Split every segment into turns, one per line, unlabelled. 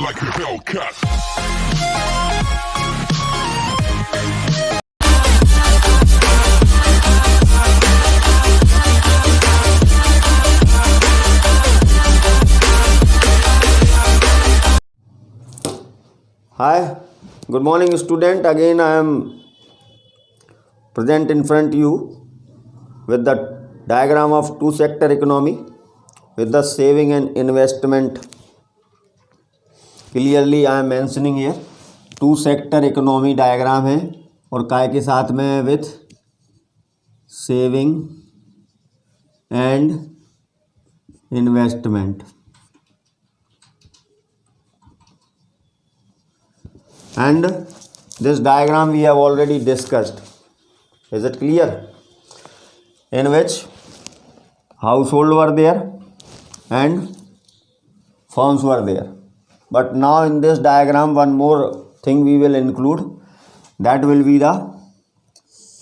like a Hellcat.
Hi, good morning student. Again I am present in front you with the diagram of two sector economy with the saving and investment. Clearly I am mentioning here two sector economy diagram है और काय के साथ में है with saving and investment. And this diagram we have already discussed. Is it clear? In which household were there and firms were there. But now in this diagram one more thing we will include, that will be the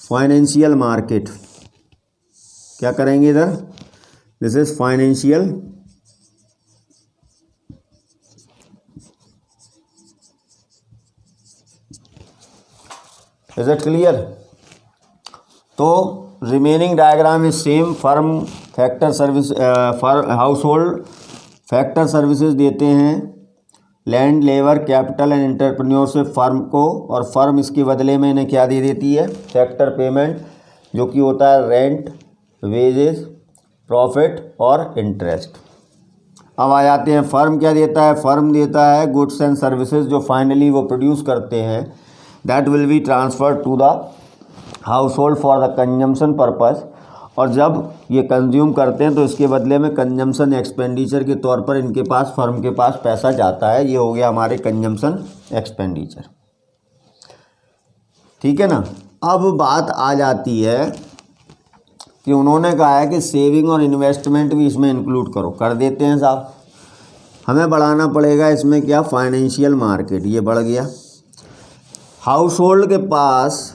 financial market. क्या करेंगे इधर? This is financial Is it clear? तो remaining diagram is same. firm factor service household factor services देते हैं land labour capital and entrepreneurship firm को, और firm इसके बदले में इन्हें क्या दे देती है? फैक्टर पेमेंट, जो कि होता है रेंट, वेजेस, प्रॉफिट और इंटरेस्ट. अब आ जाते हैं फर्म क्या देता है. फर्म देता है गुड्स एंड सर्विसेज, जो फाइनली वो प्रोड्यूस करते हैं. That will be transfer to the household for the consumption purpose, और जब ये कंज्यूम करते हैं तो इसके बदले में कंजम्पशन एक्सपेंडिचर के तौर पर इनके पास, फर्म के पास पैसा जाता है. ये हो गया हमारे कंजम्पशन एक्सपेंडिचर. ठीक है ना. अब बात आ जाती है कि उन्होंने कहा है कि सेविंग और इन्वेस्टमेंट भी इसमें इंक्लूड करो. कर देते हैं साहब. हमें बढ़ाना पड़ेगा इसमें क्या? Financial market. ये बढ़ गया. हाउस होल्ड के पास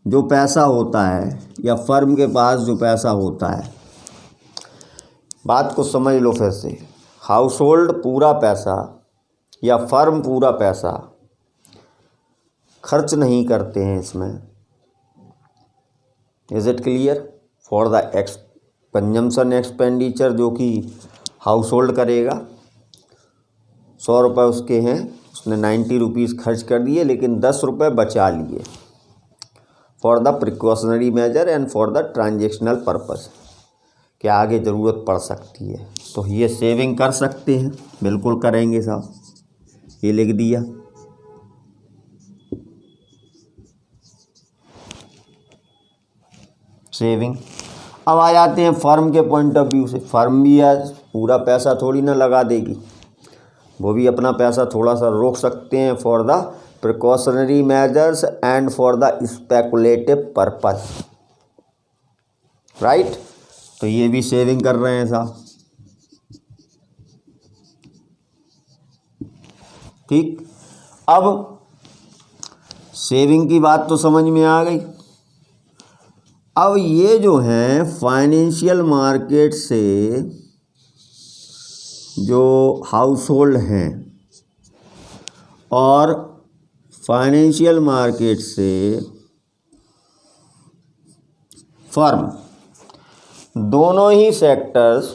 जो पैसा होता है या फर्म के पास जो पैसा होता है, बात को समझ लो फिर से. हाउस होल्ड पूरा पैसा या फर्म पूरा पैसा खर्च नहीं करते हैं इसमें. Is it clear? For the consumption expenditure जो कि हाउस होल्ड करेगा, 100 रुपये उसके हैं, उसने 90 रुपीज़ खर्च कर दिए, लेकिन 10 रुपये बचा लिए for the precautionary major and for the transactional purpose, कि आगे ज़रूरत पड़ सकती है. तो ये सेविंग कर सकते हैं. बिल्कुल करेंगे साहब. ये लिख दिया. सेविंग. अब आ जाते हैं फर्म के पॉइंट ऑफ व्यू से. फर्म भी आज पूरा पैसा थोड़ी ना लगा देगी, वो भी अपना पैसा थोड़ा सा रोक सकते हैं for the precautionary measures and for the speculative purpose. Right. तो ये भी सेविंग कर रहे हैं साहब. ठीक. अब सेविंग की बात तो समझ में आ गई. अब ये जो है फाइनेंशियल मार्केट से जो हाउस होल्ड हैं और फाइनेंशियल मार्केट से फर्म, दोनों ही सेक्टर्स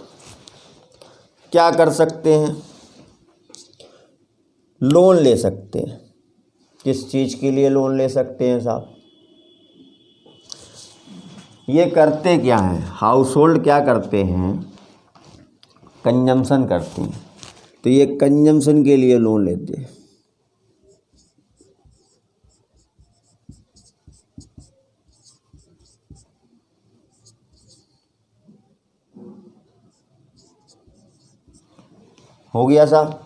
क्या कर सकते हैं? लोन ले सकते हैं. किस चीज़ के लिए लोन ले सकते हैं साहब? ये करते क्या हैं? हाउस होल्ड क्या करते हैं? कंजम्पशन करते हैं. तो ये कंजम्पशन के लिए लोन लेते हैं. हो गया साहब.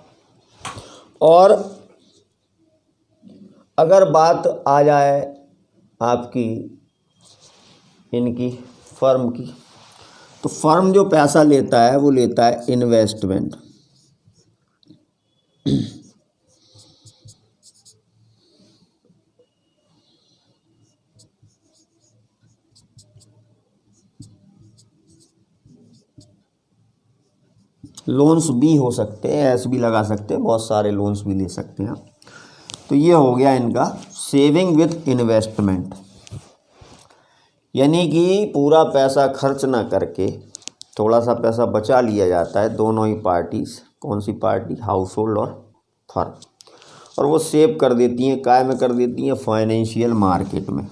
और अगर बात आ जाए आपकी इनकी फर्म की, तो फर्म जो पैसा लेता है वो लेता है इन्वेस्टमेंट. लोन्स भी हो सकते हैं, ऐसे भी लगा सकते हैं, बहुत सारे लोन्स भी ले सकते हैं। तो ये हो गया इनका सेविंग विथ इन्वेस्टमेंट, यानी कि पूरा पैसा खर्च ना करके थोड़ा सा पैसा बचा लिया जाता है, दोनों ही पार्टीज। कौन सी पार्टी? हाउस होल्ड और फर्म, और वो सेव कर देती हैं, काय में कर देती हैं? फाइनेंशियल मार्केट में।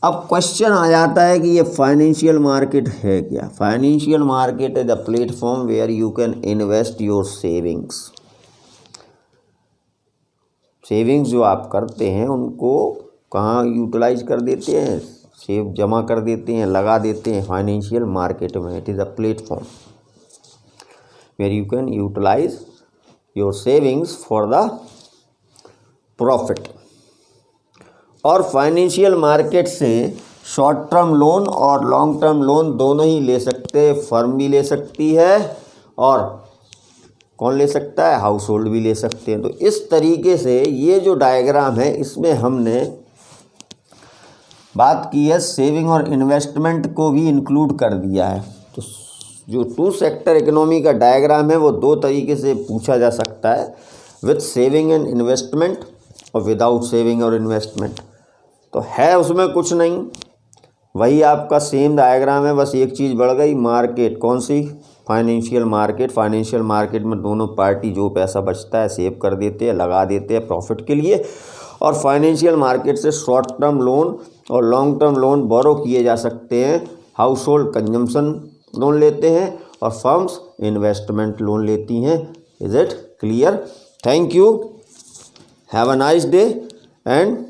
अब क्वेश्चन आ जाता है कि ये फाइनेंशियल मार्केट है क्या? Financial market is the platform where you can invest your savings. Savings जो आप करते हैं उनको कहाँ यूटिलाइज कर देते हैं? सेव जमा कर देते हैं, लगा देते हैं फाइनेंशियल मार्केट में। It is a platform where you can utilise your savings for the profit. और फाइनेंशियल मार्केट से शॉर्ट टर्म लोन और लॉन्ग टर्म लोन दोनों ही ले सकते हैं। फर्म भी ले सकती है और कौन ले सकता है? हाउस होल्ड भी ले सकते हैं। तो इस तरीके से ये जो डायग्राम है इसमें हमने बात की है सेविंग और इन्वेस्टमेंट को भी इंक्लूड कर दिया है। तो जो टू सेक्टर इकोनॉमी का डायग्राम है वो दो तरीके से पूछा जा सकता है, विथ सेविंग एंड इन्वेस्टमेंट और विदाउट सेविंग और इन्वेस्टमेंट। तो है उसमें कुछ नहीं, वही आपका सेम डायग्राम है, बस एक चीज़ बढ़ गई, मार्केट। कौन सी? Financial market. फाइनेंशियल मार्केट में दोनों पार्टी जो पैसा बचता है सेव कर देते हैं, लगा देते हैं प्रॉफिट के लिए। और फाइनेंशियल मार्केट से शॉर्ट टर्म लोन और लॉन्ग टर्म लोन बोरो किए जा सकते हैं। हाउस होल्ड कंजम्पशन लोन लेते हैं और फर्म्स इन्वेस्टमेंट लोन लेती हैं। Is it clear? Thank you, have a nice day and